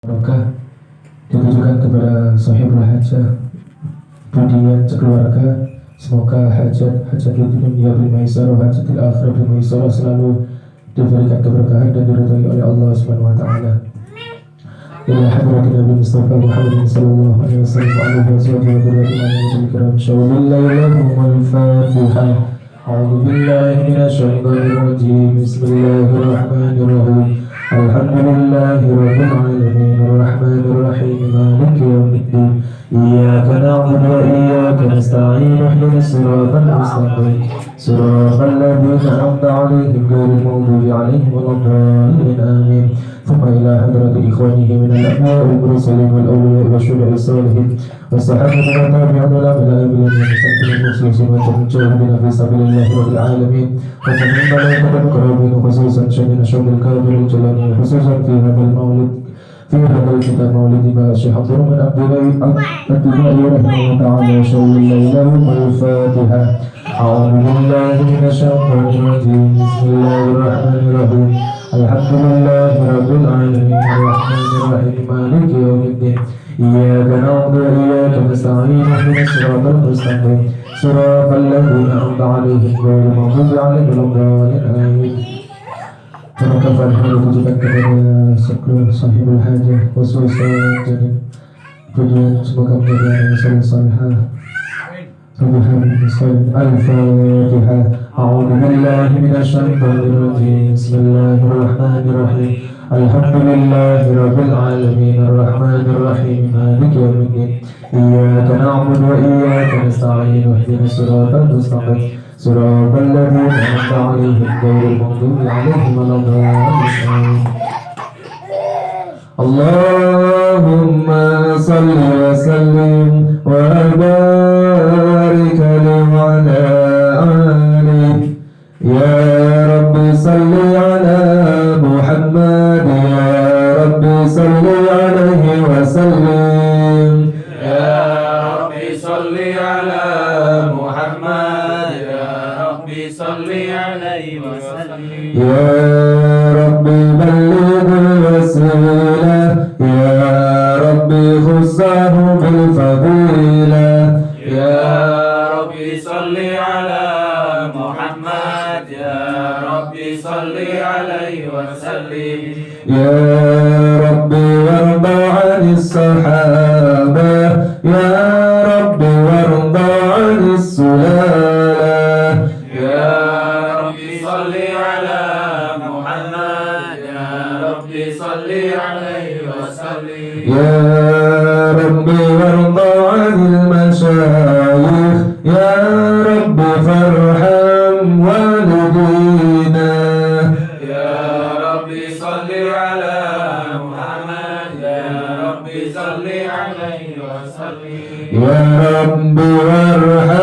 Barokah ditujukan kepada sahibul hajah, pujian sekeluarga. Semoga hajat di dunia bermaisarah, hajat di akhirat bermaisarah, selalu diberikan keberkahan dan diridhai oleh Allah Subhanahu wa taala. Ila hadratin Nabi Mustafa Muhammad sallallahu alaihi wasallam wa alihi wa sahbihi kiram. Shawillahul Fatihah. A'udzu billahi minasyaitonir rajim. Bismillahirrahmanirrahim. Alhamdulillahi rabbil alamin arrahmanir rahim maliki yaumiddin. Iyyaka na'budu wa iyyaka nasta'in ihdinas siratal mustaqim siratal ladzina an'amta 'alaihim ghairil maghdubi 'alaihim waladdallin amin. ثم إلى حضرة إخوانه من الأنبياء والمرسلين والأولياء والشهداء الصالحين والصحابة والتابعين والعلماء والمستغفرين المخلصين والمجاهدين في سبيل الله رب العالمين وجميع الملائكة المقربين خصوصا شأن شؤون الكافر الجلاني خصوصا في هذا المولد في هذا الكتاب مولد الشيخ عبد الرحمن عبد الله رحمه الله تعالى. شهر الليلة والفاتحة. أعوذ بالله من الشيطان الرجيم. بسم الله الرحمن الرحيم. الحمد لله رب العالمين الرحمن الرحيم مالك يوم الدين. إياك نعبد وإياك نستعين اهدنا الصراط المستقيم صراط الذين أنعمت عليهم غير المغضوب عليهم ولا الضالين آمين. Barokah Fatihah ditujukan kepada seluruh sahibul hajah, khususnya jadi pujian semoga menjadi amal salihah. Al-Fatihah. A'udzu billahi minasyaitonir rajim. Bismillahirrahmanirrahim. Alhamdulillahi rabbil alamin arrahmanir rahim maliki yaumiddin. Iyyaka na'budu wa iyyaka nasta'in ihdinas siratal mustaqim siratal ladzina an'amta 'alaihim ghairil maghdubi 'alaihim waladdallin. Allahumma salli wa sallim wa barik ala ali ya Rabbi salli ala Muhammad ya Rabbi salli alaihi wa sallim ya Rabbi salli ala Muhammad ya Rabbi salli alaihi wa sallim ya Rabbi ballighul wasilah ya Rabbi khussahu bil fadilah ya Rabbi salli ala Muhammad ya Rabbi salli alaihi wa sallim ya Rabbi warda 'anis sahabah ya Rabbi warda 'anis sulalah ya Rabbi salli ala Muhammad ya Rabbi salli alaihi wa sallim ya Rabbi warda 'anil masyayikh ya Rabbi farham walidina ya Rabbi salli ala Muhammad ya Rabbi salli alaihi wa sallim ya Rabbi warham